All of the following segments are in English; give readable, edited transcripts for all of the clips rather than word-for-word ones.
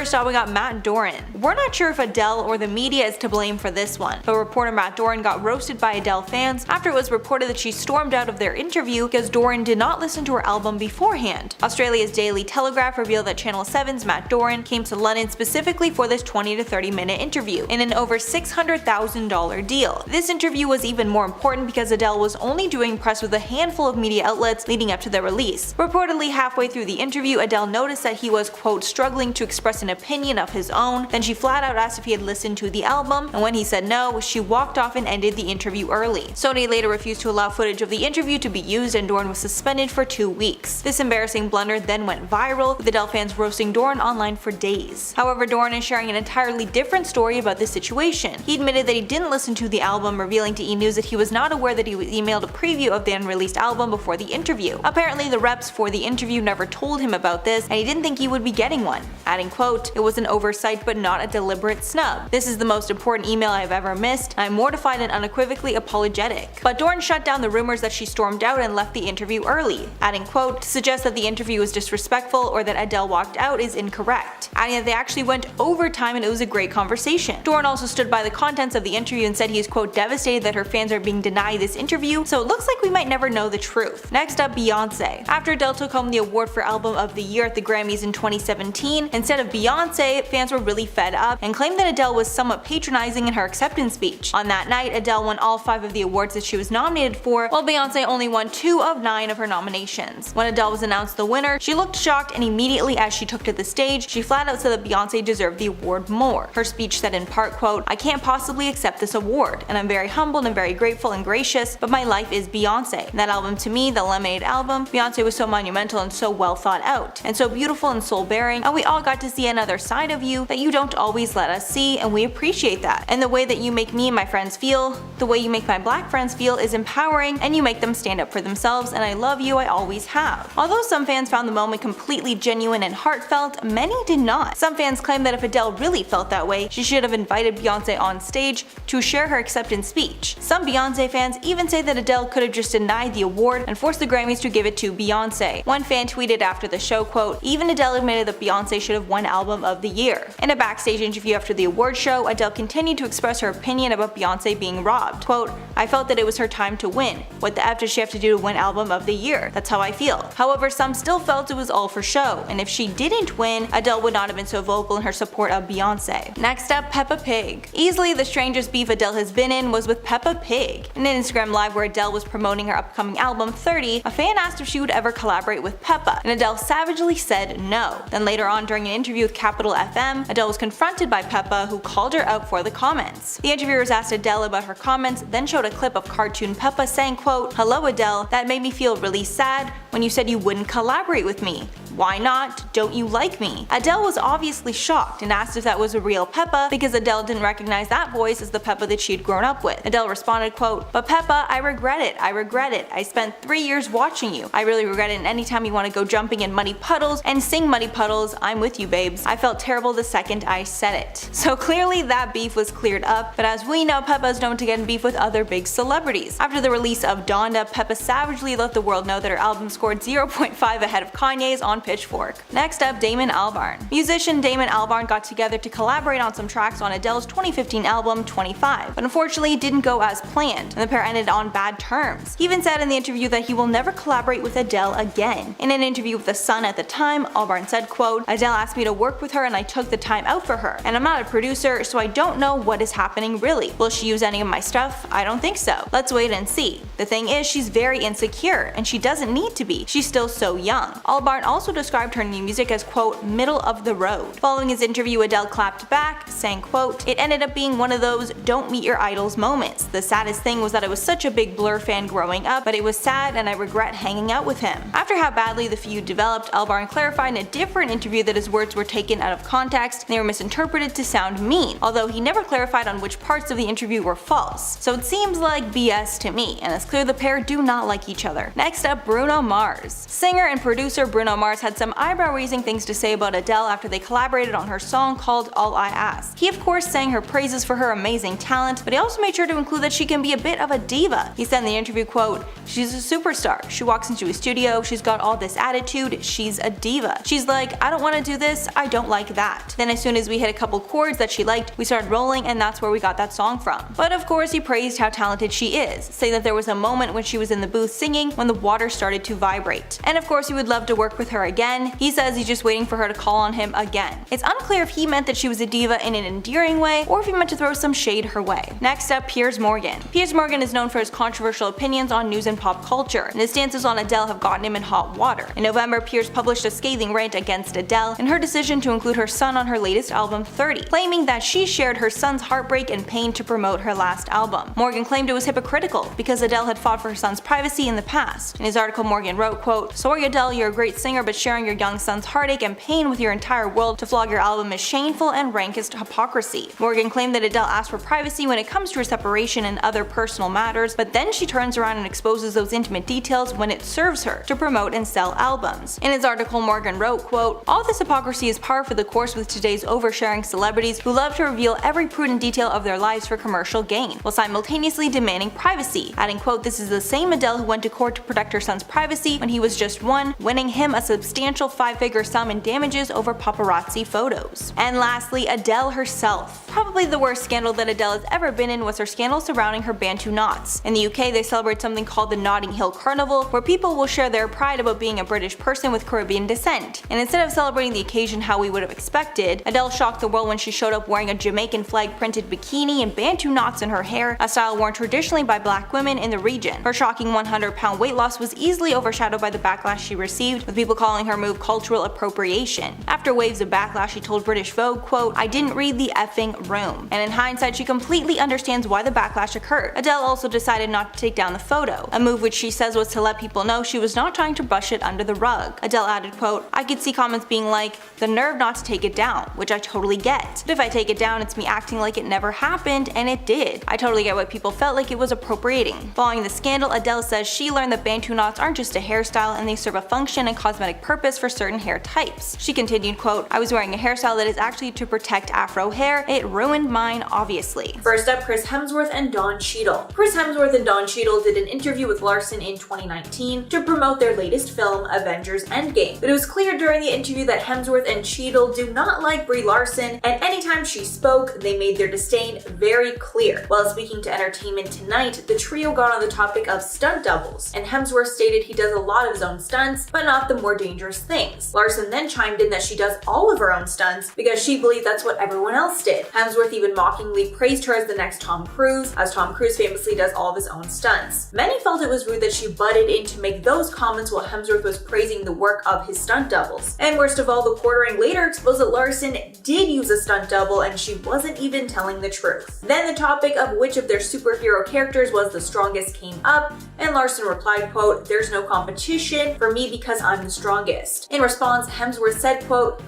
First off, we got Matt Doran. We're not sure if Adele or the media is to blame for this one, but reporter Matt Doran got roasted by Adele fans after it was reported that she stormed out of their interview because Doran did not listen to her album beforehand. Australia's Daily Telegraph revealed that Channel 7's Matt Doran came to London specifically for this 20 to 30 minute interview in an over $600,000 deal. This interview was even more important because Adele was only doing press with a handful of media outlets leading up to the release. Reportedly halfway through the interview, Adele noticed that he was, quote, struggling to express an opinion of his own. Then she flat out asked if he had listened to the album, and when he said no, she walked off and ended the interview early. Sony later refused to allow footage of the interview to be used, and Doran was suspended for 2 weeks. This embarrassing blunder then went viral, with Adele fans roasting Doran online for days. However, Doran is sharing an entirely different story about this situation. He admitted that he didn't listen to the album, revealing to E! News that he was not aware that he was emailed a preview of the unreleased album before the interview. Apparently, the reps for the interview never told him about this, and he didn't think he would be getting one, adding, quote, "It was an oversight but not a deliberate snub. This is the most important email I've ever missed. I'm mortified and unequivocally apologetic." But Doran shut down the rumors that she stormed out and left the interview early, adding, quote, "To suggest that the interview was disrespectful or that Adele walked out is incorrect," adding that they actually went overtime and it was a great conversation. Doran also stood by the contents of the interview and said he is, quote, "devastated that her fans are being denied this interview, so it looks like we might never know the truth." Next up, Beyonce. After Adele took home the award for Album of the Year at the Grammys in 2017, instead of Beyonce, fans were really fed up and claimed that Adele was somewhat patronizing in her acceptance speech. On that night, Adele won all 5 of the awards that she was nominated for, while Beyonce only won 2 of 9 of her nominations. When Adele was announced the winner, she looked shocked, and immediately as she took to the stage, she flat out said that Beyonce deserved the award more. Her speech said in part, quote, "I can't possibly accept this award, and I'm very humbled and very grateful and gracious, but my life is Beyonce. That album to me, the Lemonade album, Beyonce was so monumental and so well thought out, and so beautiful and soul-bearing, and we all got to see another side of you that you don't always let us see, and we appreciate that. And the way that you make me and my friends feel, the way you make my black friends feel is empowering, and you make them stand up for themselves, and I love you, I always have." Although some fans found the moment completely genuine and heartfelt, many did not. Some fans claim that if Adele really felt that way, she should have invited Beyonce on stage to share her acceptance speech. Some Beyonce fans even say that Adele could have just denied the award and forced the Grammys to give it to Beyonce. One fan tweeted after the show, quote, "Even Adele admitted that Beyonce should have won Album of the Year." In a backstage interview after the award show, Adele continued to express her opinion about Beyonce being robbed. Quote, "I felt that it was her time to win. What the F does she have to do to win Album of the Year? That's how I feel." However, some still felt it was all for show, and if she didn't win, Adele would not have been so vocal in her support of Beyonce. Next up, Peppa Pig. Easily the strangest beef Adele has been in was with Peppa Pig. In an Instagram live where Adele was promoting her upcoming album 30, a fan asked if she would ever collaborate with Peppa, and Adele savagely said no. Then later on during an interview with Capital FM, Adele was confronted by Peppa, who called her out for the comments. The interviewers asked Adele about her comments, then showed a clip of cartoon Peppa saying, quote, "Hello Adele, that made me feel really sad when you said you wouldn't collaborate with me. Why not? Don't you like me?" Adele was obviously shocked and asked if that was a real Peppa because Adele didn't recognize that voice as the Peppa that she'd grown up with. Adele responded, quote, "But Peppa, I regret it. I regret it. I spent 3 years watching you. I really regret it, and anytime you want to go jumping in muddy puddles and sing Muddy Puddles, I'm with you, babes. I felt terrible the second I said it." So clearly that beef was cleared up, but as we know, Peppa is known to get in beef with other big celebrities. After the release of Donda, Peppa savagely let the world know that her album scored 0.5 ahead of Kanye's on Pitchfork. Next up, Damon Albarn. Musician Damon Albarn got together to collaborate on some tracks on Adele's 2015 album 25, but unfortunately it didn't go as planned, and the pair ended on bad terms. He even said in the interview that he will never collaborate with Adele again. In an interview with The Sun at the time, Albarn said, quote, "Adele asked me to work with her and I took the time out for her, and I'm not a producer, so I don't know what is happening really. Will she use any of my stuff? I don't think so. Let's wait and see. The thing is, she's very insecure, and she doesn't need to be. She's still so young." Albarn also described her new music as, quote, "middle of the road." Following his interview, Adele clapped back, saying, quote, "It ended up being one of those don't meet your idols moments. The saddest thing was that I was such a big Blur fan growing up, but it was sad and I regret hanging out with him." After how badly the feud developed, Albarn clarified in a different interview that his words were taken out of context and they were misinterpreted to sound mean, although he never clarified on which parts of the interview were false. So it seems like BS to me, and it's clear the pair do not like each other. Next up, Bruno Mars. Singer and producer Bruno Mars had some eyebrow-raising things to say about Adele after they collaborated on her song called All I Ask. He of course sang her praises for her amazing talent, but he also made sure to include that she can be a bit of a diva. He said in the interview, quote, "She's a superstar. She walks into a studio, she's got all this attitude, she's a diva. She's like, I don't want to do this, I don't like that." Then as soon as we hit a couple chords that she liked, we started rolling, and that's where we got that song from. But of course he praised how talented she is, saying that there was a moment when she was in the booth singing when the water started to vibrate. And of course he would love to work with her again. He says he's just waiting for her to call on him again. It's unclear if he meant that she was a diva in an endearing way or if he meant to throw some shade her way. Next up, Piers Morgan. Piers Morgan is known for his controversial opinions on news and pop culture, and his stances on Adele have gotten him in hot water. In November, Piers published a scathing rant against Adele and her decision to include her son on her latest album 30, claiming that she shared her son's heartbreak and pain to promote her last album. Morgan claimed it was hypocritical because Adele had fought for her son's privacy in the past. In his article, Morgan wrote, quote, "Sorry Adele, you're a great singer, but sharing your young son's heartache and pain with your entire world to flog your album is shameful and rankest hypocrisy." Morgan claimed that Adele asked for privacy when it comes to her separation and other personal matters, but then she turns around and exposes those intimate details when it serves her to promote and sell albums. In his article, Morgan wrote, quote, "All this hypocrisy is par for the course with today's oversharing celebrities who love to reveal every prudent detail of their lives for commercial gain, while simultaneously demanding privacy." Adding, quote, "This is the same Adele who went to court to protect her son's privacy when he was just one, winning him a substantial 5-figure sum in damages over paparazzi photos." And lastly, Adele herself. Probably the worst scandal that Adele has ever been in was her scandal surrounding her Bantu knots. In the UK, they celebrate something called the Notting Hill Carnival, where people will share their pride about being a British person with Caribbean descent. And instead of celebrating the occasion how we would have expected, Adele shocked the world when she showed up wearing a Jamaican flag printed bikini and Bantu knots in her hair, a style worn traditionally by black women in the region. Her shocking 100-pound weight loss was easily overshadowed by the backlash she received, with people calling her move cultural appropriation. After waves of backlash, she told British Vogue, quote, "I didn't read the effing room." And in hindsight, she completely understands why the backlash occurred. Adele also decided not to take down the photo, a move which she says was to let people know she was not trying to brush it under the rug. Adele added, quote, "I could see comments being like, the nerve not to take it down, which I totally get. But if I take it down, it's me acting like it never happened, and it did. I totally get why people felt like it was appropriating." Following the scandal, Adele says she learned that Bantu knots aren't just a hairstyle and they serve a function and cosmetic purpose for certain hair types. She continued, quote, "I was wearing a hairstyle that is actually to protect afro hair. It ruined mine, obviously." First up, Chris Hemsworth and Don Cheadle. Chris Hemsworth and Don Cheadle did an interview with Larson in 2019 to promote their latest film, Avengers Endgame. But it was clear during the interview that Hemsworth and Cheadle do not like Brie Larson, and anytime she spoke, they made their disdain very clear. While speaking to Entertainment Tonight, the trio got on the topic of stunt doubles, and Hemsworth stated he does a lot of his own stunts, but not the more dangerous things. Larson then chimed in that she does all of her own stunts because she believed that's what everyone else did. Hemsworth even mockingly praised her as the next Tom Cruise, as Tom Cruise famously does all of his own stunts. Many felt it was rude that she butted in to make those comments while Hemsworth was praising the work of his stunt doubles. And worst of all, the quartering later exposed that Larson did use a stunt double and she wasn't even telling the truth. Then the topic of which of their superhero characters was the strongest came up, and Larson replied, quote, "There's no competition for me because I'm the strongest." In response, Hemsworth said, quote,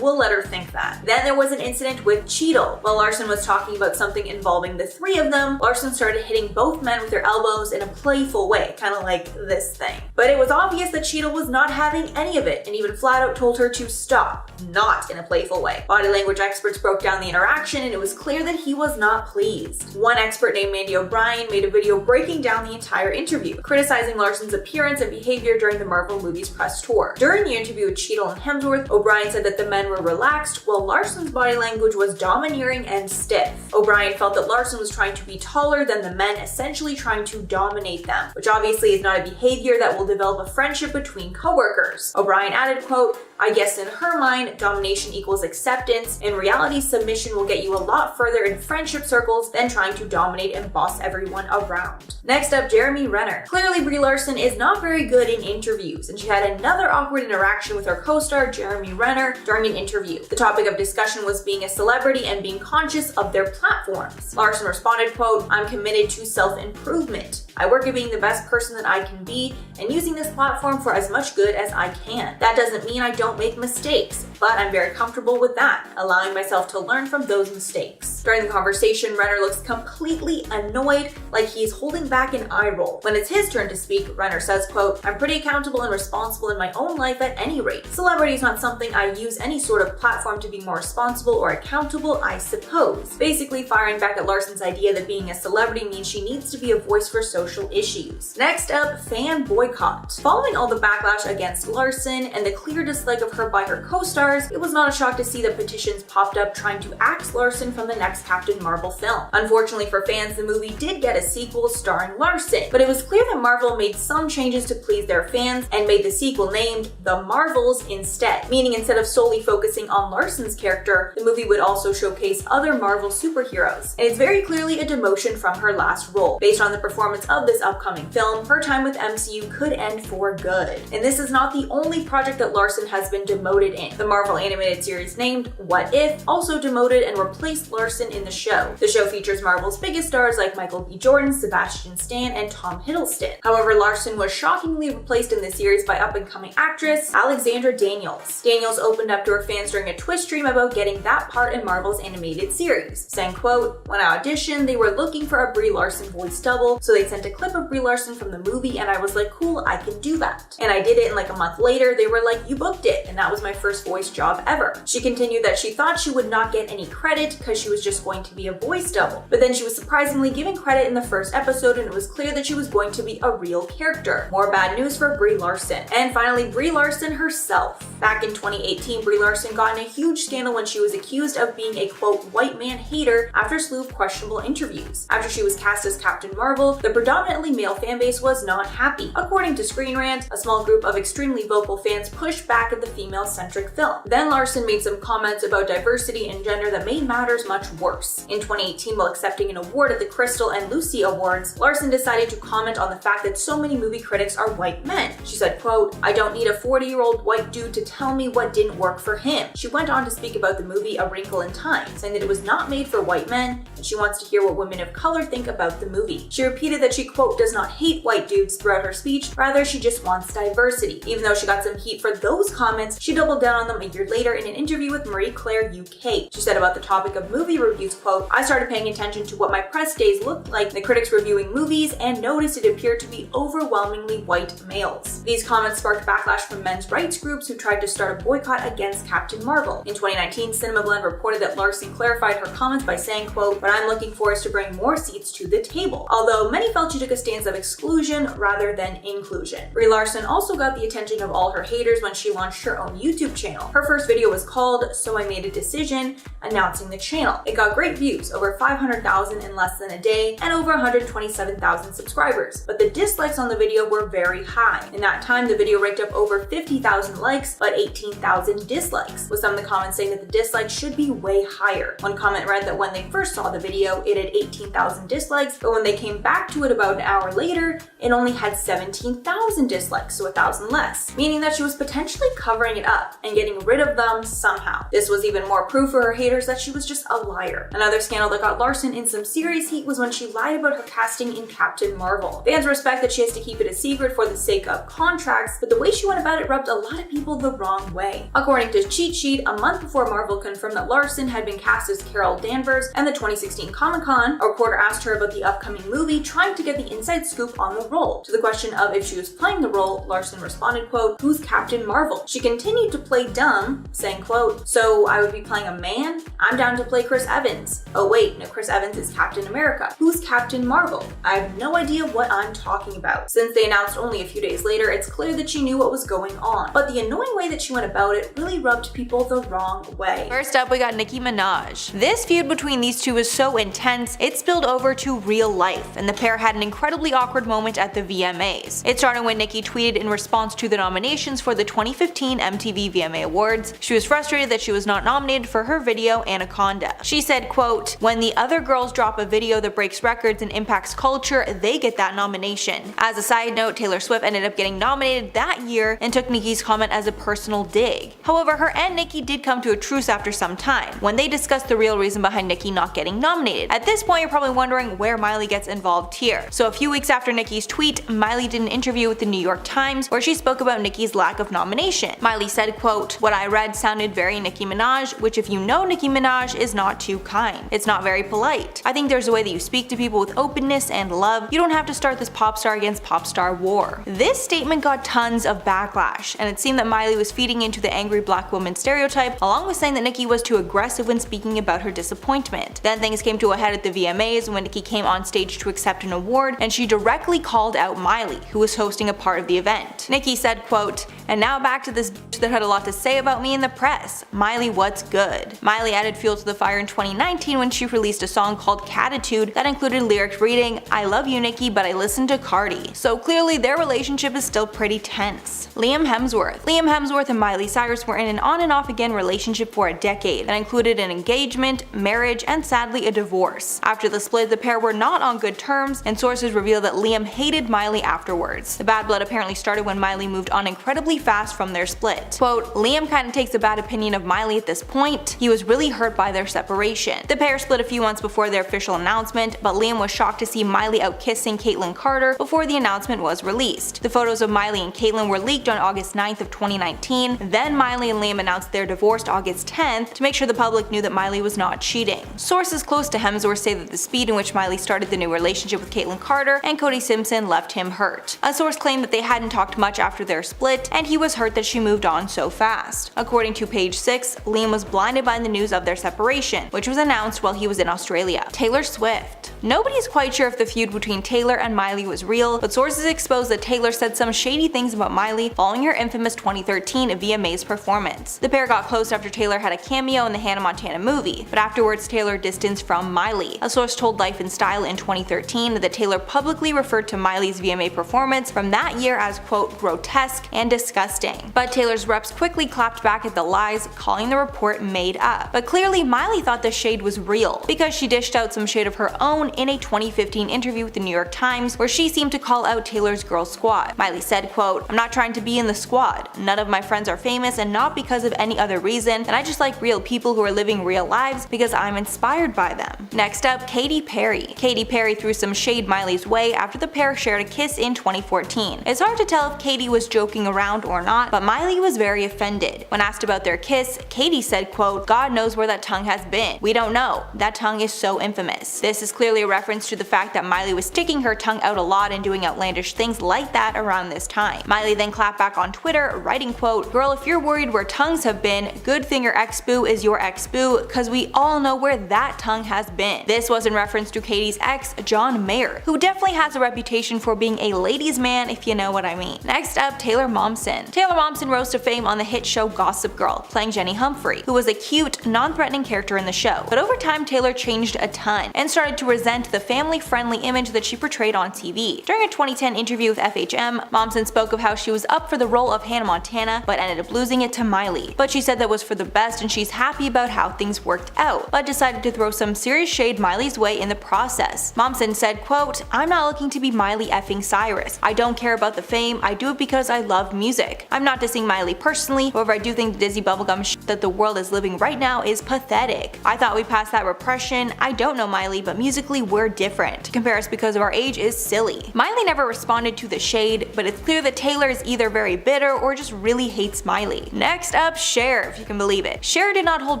"We'll let her think that." Then there was an incident with Cheadle. While Larson was talking about something involving the three of them, Larson started hitting both men with their elbows in a playful way, kind of like this thing. But it was obvious that Cheadle was not having any of it and even flat out told her to stop, not in a playful way. Body language experts broke down the interaction and it was clear that he was not pleased. One expert named Mandy O'Brien made a video breaking down the entire interview, criticizing Larson's appearance and behavior during the Marvel movies press tour. During the interview with Cheadle and Hemsworth, O'Brien said that the men were relaxed while Larson's body language was domineering and stiff. O'Brien felt that Larson was trying to be taller than the men, essentially trying to dominate them, which obviously is not a behavior that will develop a friendship between coworkers. O'Brien added, quote, "I guess in her mind, domination equals acceptance. In reality, submission will get you a lot further in friendship circles than trying to dominate and boss everyone around." Next up, Jeremy Renner. Clearly, Brie Larson is not very good in interviews, and she had another awkward interaction with her co-star, Jeremy Renner, during an interview. The topic of discussion was being a celebrity and being conscious of their platforms. Larson responded, quote, "I'm committed to self-improvement. I work at being the best person that I can be and using this platform for as much good as I can. That doesn't mean I don't make mistakes, but I'm very comfortable with that, allowing myself to learn from those mistakes. During the conversation, Renner looks completely annoyed, like he's holding back an eye roll. When it's his turn to speak, Renner says, quote, "I'm pretty accountable and responsible in my own life at any rate. Celebrity is not something I use any sort of platform to be more responsible or accountable, I suppose." Basically firing back at Larson's idea that being a celebrity means she needs to be a voice for social issues. Next up, fan boycott. Following all the backlash against Larson and the clear dislike of her by her co-stars, it was not a shock to see that petitions popped up trying to axe Larson from the next Captain Marvel film. Unfortunately for fans, the movie did get a sequel starring Larson, but it was clear that Marvel made some changes to please their fans and made the sequel named The Marvels instead, meaning instead of solely focusing on Larson's character, the movie would also showcase other Marvel superheroes. And it's very clearly a demotion from her last role. Based on the performance of this upcoming film, her time with MCU could end for good. And this is not the only project that Larson has been demoted in. The Marvel animated series named What If also demoted and replaced Larson in the show. The show features Marvel's biggest stars like Michael B. Jordan, Sebastian Stan, and Tom Hiddleston. However, Larson was shockingly replaced in the series by up-and-coming actress Alexandra Daniels. Daniels opened up to her fans during a Twitch stream about getting that part in Marvel's animated series, saying, quote, "When I auditioned, they were looking for a Brie Larson voice double, so they sent a clip of Brie Larson from the movie and I was like, cool, I can do that. And I did it, and like a month later, they were like, you booked it, and that was my first voice job ever." She continued that she thought she would not get any credit because she was just going to be a voice double. But then she was surprisingly given credit in the first episode, and it was clear that she was going to be a real character. More bad news for Brie Larson. And finally, Brie Larson herself. Back in 2018, Brie Larson got in a huge scandal when she was accused of being a, quote, "white man hater" after a slew of questionable interviews. After she was cast as Captain Marvel, the predominantly male fanbase was not happy. According to Screen Rant, a small group of extremely vocal fans pushed back at the female-centric film. Then Larson made some comments about diversity and gender that made matters much worse. In 2018, while accepting an award at the Crystal and Lucy Awards, Larson decided to comment on the fact that so many movie critics are white men. She said, quote, "I don't need a 40-year-old white dude to tell me what didn't work for him." She went on to speak about the movie A Wrinkle in Time, saying that it was not made for white men, and she wants to hear what women of color think about the movie. She repeated that she, quote, "does not hate white dudes" throughout her speech, rather she just wants diversity. Even though she got some heat for those comments, she doubled down on them a year later in an interview with Marie Claire UK. She said about the topic of movie reviews, quote, "I started paying attention to what my press days looked like, the critics reviewing movies, and noticed it appeared to be overwhelmingly white males." These comments sparked backlash from men's rights groups who tried to start a boycott against Captain Marvel. In 2019, Cinema Blend reported that Larson clarified her comments by saying, quote, "What I'm looking for is to bring more seats to the table," although many felt she took a stance of exclusion rather than inclusion. Brie Larson also got the attention of all her haters when she launched her own YouTube channel. Her first video was called "So I Made a Decision," announcing the channel. It got great views, over 500,000 in less than a day, and over 127,000 subscribers. But the dislikes on the video were very high. In that time, the video raked up over 50,000 likes, but 18,000 dislikes, with some of the comments saying that the dislikes should be way higher. One comment read that when they first saw the video, it had 18,000 dislikes, but when they came back to it about an hour later, it only had 17,000 dislikes, so 1,000 less, meaning that she was potentially covering it up and getting rid of them somehow. This was even more proof for her haters that she was just a liar. Another scandal that got Larson in some serious heat was when she lied about her casting in Captain Marvel. Fans respect that she has to keep it a secret for the sake of contracts, but the way she went about it rubbed a lot of people the wrong way. According to Cheat Sheet, a month before Marvel confirmed that Larson had been cast as Carol Danvers and the 2016 Comic-Con, a reporter asked her about the upcoming movie, trying to get the inside scoop on the role. To the question of if she was playing the role, Larson responded, quote, "Who's Captain Marvel?" She continued to play dumb, saying, quote, "So I would be playing a man? I'm down to play Chris Evans. Oh wait, no, Chris Evans is Captain America. Who's Captain Marvel? I have no idea what I'm talking about." Since they announced only a few days later, it's clear that she knew what was going on. But the annoying way that she went about it really rubbed people the wrong way. First up, we got Nicki Minaj. This feud between these two is so intense, it spilled over to real life, and the pair had an incredibly awkward moment at the VMAs. It started when Nicki tweeted in response to the nominations for the 2015 MTV VMA Awards. She was frustrated that she was not nominated for her video Anaconda. She said, quote, "When the other girls drop a video that breaks records and impacts culture, they get that nomination." As a side note, Taylor Swift ended up getting nominated that year and took Nicki's comment as a personal dig. However, her and Nicki did come to a truce after some time, when they discussed the real reason behind Nicki not getting nominated. At this point, you're probably wondering where Miley gets involved here. So a few weeks after Nicki's tweet, Miley did an interview with the New York Times where she spoke about Nicki's lack of nomination. Miley said, quote, "What What I read sounded very Nicki Minaj, which if you know Nicki Minaj is not too kind. It's not very polite. I think there's a way that you speak to people with openness and love. You don't have to start this pop star against pop star war. This statement got tons of backlash, and it seemed that Miley was feeding into the angry black woman stereotype, along with saying that Nicki was too aggressive when speaking about her disappointment. Then things came to a head at the VMAs when Nicki came on stage to accept an award, and she directly called out Miley, who was hosting a part of the event. Nicki said, quote, "And now back to this bitch that had a lot to say about me in the press. Miley, what's good?" Miley added fuel to the fire in 2019 when she released a song called Catitude that included lyrics reading, "I love you Nicki, but I listen to Cardi." So clearly their relationship is still pretty tense. Liam Hemsworth and Miley Cyrus were in an on and off again relationship for a decade that included an engagement, marriage, and sadly a divorce. After the split, the pair were not on good terms, and sources reveal that Liam hated Miley afterwards. The bad blood apparently started when Miley moved on incredibly fast from their split. Quote, "Liam kinda takes a bad opinion of Miley at this point. He was really hurt by their separation." The pair split a few months before their official announcement, but Liam was shocked to see Miley out kissing Caitlyn Carter before the announcement was released. The photos of Miley and Caitlyn were leaked on August 9th of 2019, then Miley and Liam announced their divorce August 10th to make sure the public knew that Miley was not cheating. Sources close to Hemsworth say that the speed in which Miley started the new relationship with Caitlyn Carter and Cody Simpson left him hurt. A source claimed that they hadn't talked much after their split, and he was hurt that she moved on so fast. According to Page 6, Liam was blinded by the news of their separation, which was announced while he was in Australia. Taylor Swift. Nobody is quite sure if the feud between Taylor and Miley was real, but sources exposed that Taylor said some shady things about Miley following her infamous 2013 VMAs performance. The pair got close after Taylor had a cameo in the Hannah Montana movie, but afterwards Taylor distanced from Miley. A source told Life in Style in 2013 that Taylor publicly referred to Miley's VMA performance from that year as quote grotesque and disgusting. But Taylor's reps quickly clapped back at the lies, calling the report made up. But clearly Miley thought the shade was real, because she dished out some shade of her own in a 2015 interview with the New York Times where she seemed to call out Taylor's girl squad. Miley said, quote, "I'm not trying to be in the squad. None of my friends are famous and not because of any other reason, and I just like real people who are living real lives because I'm inspired by them." Next up, Katy Perry. Katy Perry threw some shade Miley's way after the pair shared a kiss in 2014. It's hard to tell if Katy was joking around or not, but Miley was very offended. When asked about their kiss, Katy said, quote, "God knows where that tongue has been. We don't know. That tongue is so infamous." This is clearly a reference to the fact that Miley was sticking her tongue out a lot and doing outlandish things like that around this time. Miley then clapped back on Twitter, writing, quote, "Girl, if you're worried where tongues have been, good thing your ex-boo is your ex-boo, cause we all know where that tongue has been." This was in reference to Katy's ex, John Mayer, who definitely has a reputation for being a ladies' man if you know what I mean. Next up, Taylor Momsen. Taylor Momsen rose to fame on the hit show Gossip Girl, playing Jenny Humphrey, who was a cute, non-threatening character in the show. But over time, Taylor changed a ton and started to resent the family-friendly image that she portrayed on TV. During a 2010 interview with FHM, Momsen spoke of how she was up for the role of Hannah Montana, but ended up losing it to Miley. But she said that was for the best and she's happy about how things worked out, but decided to throw some serious shade Miley's way in the process. Momsen said, quote, "I'm not looking to be Miley effing Cyrus. I don't care about the fame, I do it because I love music. I'm not dissing Miley personally, however I do think the Disney bubblegum shit that the world is living right now is pathetic. I thought we passed that repression. I don't know Miley, but musically we're different. To compare us because of our age is silly." Miley never responded to the shade, but it's clear that Taylor is either very bitter or just really hates Miley. Next up, Cher, if you can believe it. Cher did not hold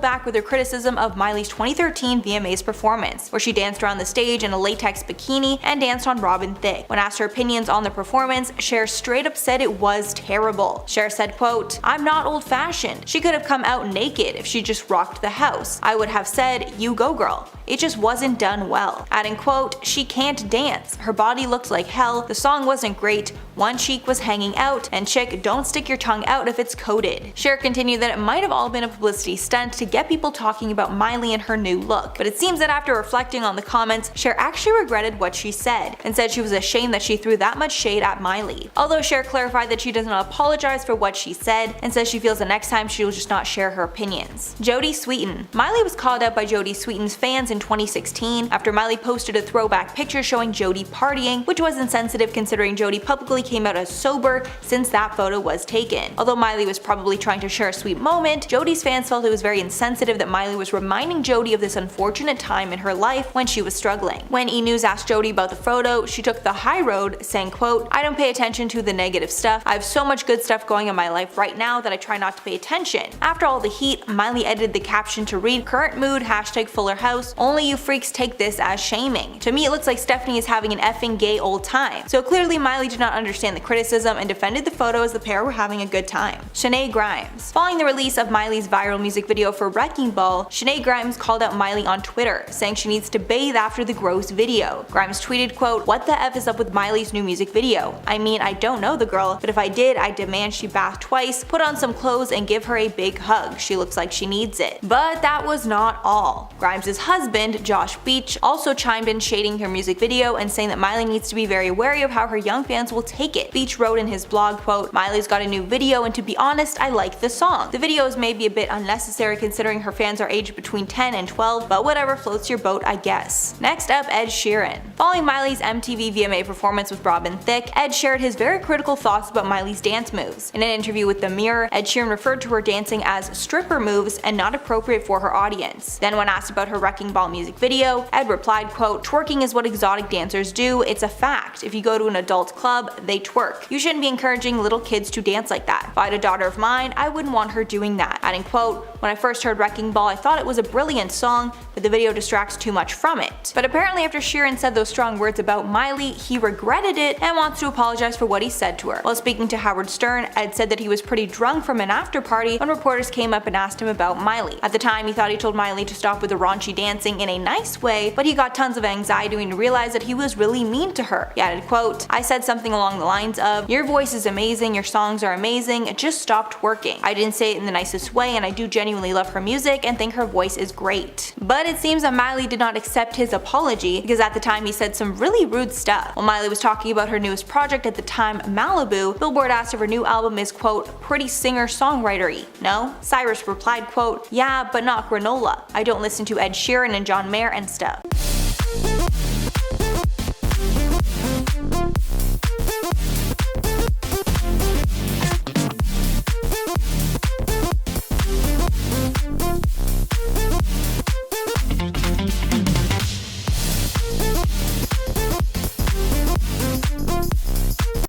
back with her criticism of Miley's 2013 VMAs performance, where she danced around the stage in a latex bikini and danced on Robin Thicke. When asked her opinions on the performance, Cher straight up said it was terrible. Cher said, quote, "I'm not old-fashioned. She could have come out naked if she just rocked the house. I would have said, you go girl. It just wasn't done well." Adding, quote, "She can't dance. Her body looked like hell. The song wasn't great. One cheek was hanging out, and chick, don't stick your tongue out if it's coated." Cher continued that it might have all been a publicity stunt to get people talking about Miley and her new look, but it seems that after reflecting on the comments, Cher actually regretted what she said, and said she was ashamed that she threw that much shade at Miley. Although Cher clarified that she does not apologize for what she said, and says she feels the next time she will just not share her opinions. Jodie Sweetin. Miley was called out by Jodie Sweetin's fans in 2016 after Miley posted a throwback picture showing Jodie partying, which was insensitive considering Jodie publicly came out as sober since that photo was taken. Although Miley was probably trying to share a sweet moment, Jodie's fans felt it was very insensitive that Miley was reminding Jodie of this unfortunate time in her life when she was struggling. When E! News asked Jodie about the photo, she took the high road, saying, quote, "I don't pay attention to the negative stuff. I have so much good stuff going in my life right now that I try try not to pay attention. After all the heat, Miley edited the caption to read, "Current mood, #Fuller House, only you freaks take this as shaming." To me, it looks like Stephanie is having an effing gay old time. So clearly Miley did not understand the criticism and defended the photo as the pair were having a good time. Shanae Grimes. Following the release of Miley's viral music video for Wrecking Ball, Shanae Grimes called out Miley on Twitter, saying she needs to bathe after the gross video. Grimes tweeted, quote, "What the F is up with Miley's new music video? I mean, I don't know the girl, but if I did, I demand she bath twice, put on some clothes, and give her a big hug. She looks like she needs it." But that was not all. Grimes' husband, Josh Beach, also chimed in shading her music video and saying that Miley needs to be very wary of how her young fans will take it. Beach wrote in his blog, quote, "Miley's got a new video and to be honest, I like the song. The video is maybe a bit unnecessary considering her fans are aged between 10 and 12, but whatever floats your boat, I guess." Next up, Ed Sheeran. Following Miley's MTV VMA performance with Robin Thicke, Ed shared his very critical thoughts about Miley's dance moves. In an interview with The Mirror, Ed Sheeran referred to her dancing as stripper moves and not appropriate for her audience. Then when asked about her Wrecking Ball music video, Ed replied, quote, "Twerking is what exotic dancers do, it's a fact. If you go to an adult club, they twerk. You shouldn't be encouraging little kids to dance like that. If I had a daughter of mine, I wouldn't want her doing that." Adding, quote, "When I first heard Wrecking Ball, I thought it was a brilliant song, but the video distracts too much from it." But apparently after Sheeran said those strong words about Miley, he regretted it and wants to apologize for what he said to her. While speaking to Howard Stern, Ed said that he was pretty drunk from an after party when reporters came up and asked him about Miley. At the time, he thought he told Miley to stop with the raunchy dancing in a nice way, but he got tons of anxiety when he realized that he was really mean to her. He added, quote, "I said something along the lines of, 'Your voice is amazing, your songs are amazing, just stop twerking.' I didn't say it in the nicest way and I do genuinely love her music and think her voice is great." But it seems that Miley did not accept his apology because at the time he said some really rude stuff. While Miley was talking about her newest project at the time, Malibu, Billboard asked if her new album is, quote, "pretty singer-songwriter-y, no?" Cyrus replied, quote, "Yeah, but not granola. I don't listen to Ed Sheeran and John Mayer and stuff."